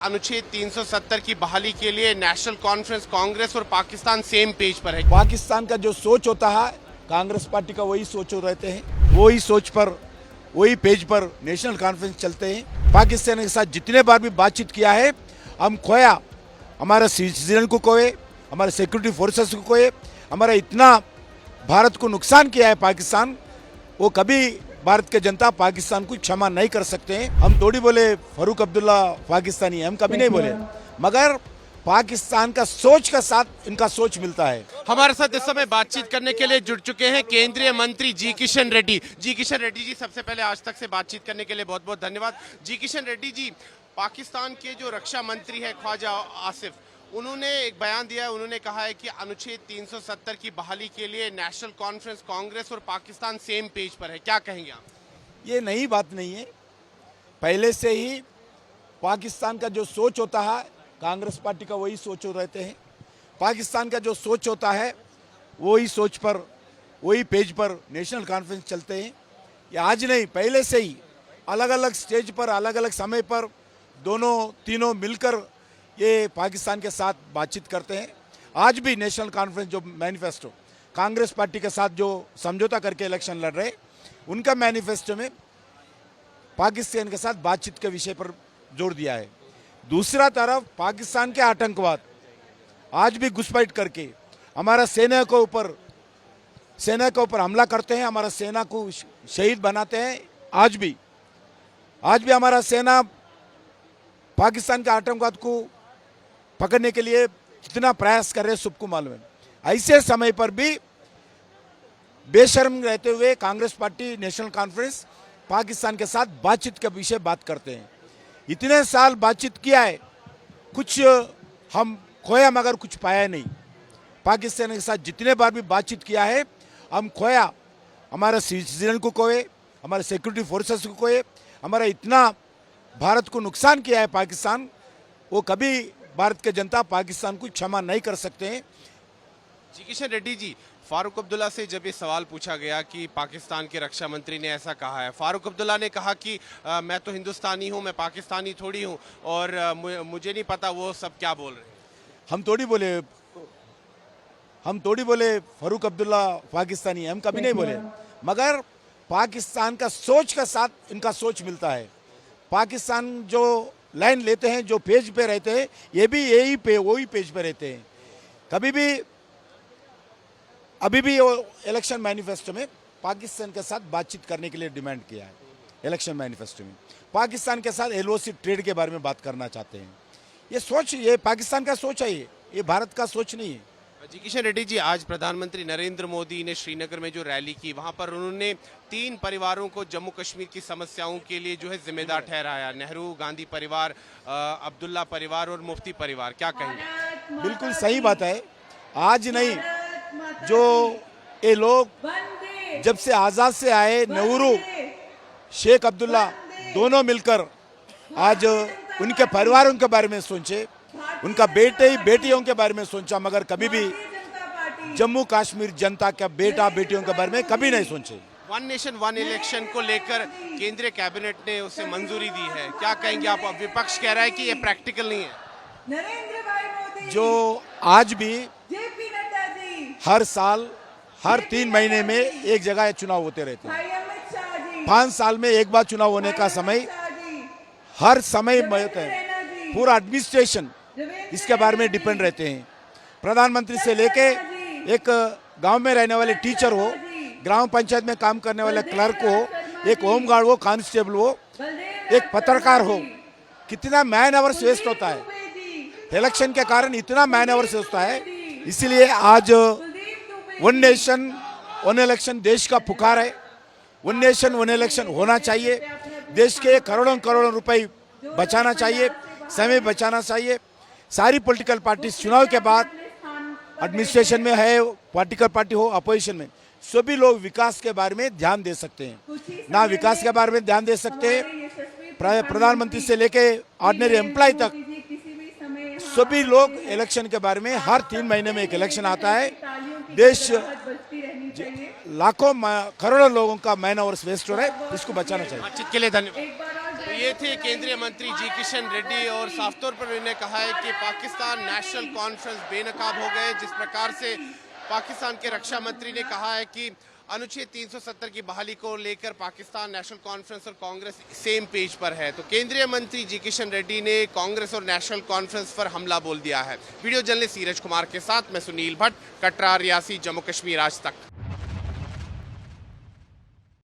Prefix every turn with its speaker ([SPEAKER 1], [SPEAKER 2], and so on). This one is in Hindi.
[SPEAKER 1] अनुच्छेद 370 की बहाली के लिए नेशनल कॉन्फ्रेंस, कांग्रेस और पाकिस्तान सेम पेज पर है।
[SPEAKER 2] पाकिस्तान का जो सोच होता है, कांग्रेस पार्टी का वही सोच हो रहते हैं, वही सोच पर वही पेज पर नेशनल कॉन्फ्रेंस चलते हैं। पाकिस्तान के साथ जितने बार भी बातचीत किया है, हम खोया, हमारे सिटीजन को खोए, हमारे सिक्योरिटी फोर्सेस को खोए, हमारा इतना भारत को नुकसान किया है पाकिस्तान, वो कभी भारत के जनता पाकिस्तान को क्षमा नहीं कर सकते हैं। हम थोड़ी बोले फारूक अब्दुल्ला पाकिस्तानी है, हम कभी नहीं बोले, मगर पाकिस्तान का सोच का साथ इनका सोच मिलता है।
[SPEAKER 1] हमारे साथ इस समय बातचीत करने के लिए जुड़ चुके हैं केंद्रीय मंत्री जी किशन रेड्डी। जी किशन रेड्डी जी, सबसे पहले आज तक से बातचीत करने के लिए बहुत बहुत धन्यवाद। जी किशन रेड्डी जी, पाकिस्तान के जो रक्षा मंत्री है ख्वाजा आसिफ, उन्होंने एक बयान दिया है। उन्होंने कहा है कि अनुच्छेद 370 की बहाली के लिए नेशनल कॉन्फ्रेंस, कांग्रेस और पाकिस्तान सेम पेज पर है। क्या कहेंगे आप?
[SPEAKER 2] ये नई बात नहीं है, पहले से ही पाकिस्तान का जो सोच होता है, कांग्रेस पार्टी का वही सोच हो रहते हैं। पाकिस्तान का जो सोच होता है, वही सोच पर वही पेज पर नेशनल कॉन्फ्रेंस चलते हैं। ये आज नहीं, पहले से ही अलग अलग स्टेज पर, अलग अलग समय पर दोनों तीनों मिलकर ये पाकिस्तान के साथ बातचीत करते हैं। आज भी नेशनल कॉन्फ्रेंस जो मैनिफेस्टो कांग्रेस पार्टी के साथ जो समझौता करके इलेक्शन लड़ रहे, उनका मैनिफेस्टो में पाकिस्तान के साथ बातचीत के विषय पर जोर दिया है। दूसरा तरफ पाकिस्तान के आतंकवाद आज भी घुसपैठ करके हमारा सेना के ऊपर हमला करते हैं, हमारा सेना को शहीद बनाते हैं। आज भी हमारा सेना पाकिस्तान के आतंकवाद को पकड़ने के लिए कितना प्रयास कर रहे हैं, सबको मालूम है। ऐसे समय पर भी बेशर्म रहते हुए Congress party national conference Pakistan के साथ बातचीत के विषय बात करते हैं। इतने साल बातचीत किया है, कुछ हम खोया मगर कुछ पाया नहीं। पाकिस्तान के साथ जितने बार भी बातचीत किया है, हम खोया, हमारे सिटीजन को खोए, हमारे सिक्योरिटी फोर्सेस को खोए, हमारा इतना भारत को नुकसान किया है पाकिस्तान, वो कभी भारत के जनता पाकिस्तान को क्षमा नहीं कर सकते हैं।
[SPEAKER 1] जी किशन रेड्डी जी, फारूक अब्दुल्ला से जब ये सवाल पूछा गया कि पाकिस्तान के रक्षा मंत्री ने ऐसा कहा है, फारूक अब्दुल्ला ने कहा कि मैं तो हिंदुस्तानी हूँ, मैं पाकिस्तानी थोड़ी हूँ, और मुझे नहीं पता वो सब क्या बोल रहे हैं।
[SPEAKER 2] हम थोड़ी बोले फारूक अब्दुल्ला पाकिस्तानी है, हम कभी नहीं बोले, मगर पाकिस्तान का सोच का साथ इनका सोच मिलता है। पाकिस्तान जो लाइन लेते हैं, जो पेज पे रहते हैं, ये भी वही पेज पे रहते हैं। कभी भी अभी भी इलेक्शन मैनिफेस्टो में पाकिस्तान के साथ बातचीत करने के लिए डिमांड किया है। इलेक्शन मैनिफेस्टो में पाकिस्तान के साथ LOC ट्रेड के बारे में बात करना चाहते हैं। ये पाकिस्तान का सोच है, ये भारत का सोच नहीं है।
[SPEAKER 1] जी किशन रेड्डी जी, आज प्रधानमंत्री नरेंद्र मोदी ने श्रीनगर में जो रैली की, वहां पर उन्होंने 3 परिवारों को जम्मू कश्मीर की समस्याओं के लिए जो है जिम्मेदार ठहराया, नेहरू गांधी परिवार, अब्दुल्ला परिवार और मुफ्ती परिवार। क्या कहेंगे?
[SPEAKER 2] बिल्कुल सही बात है। आज नहीं, जो ये लोग जब से आज़ाद से आए, नेहरू, शेख अब्दुल्ला दोनों मिलकर आज उनके परिवारों के बारे में सोचे, उनका बेटियों के बारे में सोचा, मगर कभी भी जम्मू कश्मीर जनता के बेटियों के बारे में कभी नहीं सोचे।
[SPEAKER 1] वन नेशन वन इलेक्शन को लेकर केंद्रीय कैबिनेट ने उसे मंजूरी दी है। क्या कहेंगे आप? विपक्ष कह रहा है कि ये प्रैक्टिकल नहीं है।
[SPEAKER 2] जो आज भी हर साल हर 3 महीने में एक जगह चुनाव होते रहते हैं। 5 साल में एक बार चुनाव होने का समय हर समय में होता है। पूरा एडमिनिस्ट्रेशन इसके बारे में डिपेंड रहते हैं। प्रधानमंत्री से लेके एक गांव में रहने वाले टीचर हो, ग्राम पंचायत में काम करने वाले क्लर्क हो, एक होमगार्ड हो, कांस्टेबल हो, एक पत्रकार हो, कितना मैन आवर्स वेस्ट होता है। इलेक्शन के कारण इतना मैन आवर्स होता है। इसीलिए आज वन नेशन वन इलेक्शन देश का पुकार है। वन नेशन वन इलेक्शन होना चाहिए। देश के करोड़ों रुपए बचाना चाहिए, समय बचाना चाहिए। सारी पॉलिटिकल पार्टी चुनाव के बाद एडमिनिस्ट्रेशन में है, पॉलिटिकल पार्टी हो, अपोजिशन में, सभी लोग विकास के बारे में ध्यान दे सकते हैं। ना विकास के बारे में ध्यान दे सकते हैं, प्रधानमंत्री से लेके ऑर्डिनरी एम्प्लॉय तक सभी लोग इलेक्शन के बारे में, हर 3 महीने में एक इलेक्शन आता है। देश लाखों करोड़ों लोगों का मैन आवर्स वेस्ट हो रहा है, इसको बचाना चाहिए।
[SPEAKER 1] बातचीत के लिए धन्यवाद। ये थे केंद्रीय मंत्री जी किशन रेड्डी और साफ तौर पर उन्होंने कहा है कि पाकिस्तान नेशनल कॉन्फ्रेंस बेनकाब हो गए। जिस प्रकार से पाकिस्तान के रक्षा मंत्री ने कहा है कि अनुच्छेद 370 की बहाली को लेकर पाकिस्तान नेशनल कॉन्फ्रेंस और कांग्रेस सेम पेज पर है, तो केंद्रीय मंत्री जी किशन रेड्डी ने कांग्रेस और नेशनल कॉन्फ्रेंस पर हमला बोल दिया है। वीडियो जर्नलिस्ट नीरज कुमार के साथ मैं सुनील भट्ट, कटरा, रियासी, जम्मू कश्मीर आज तक।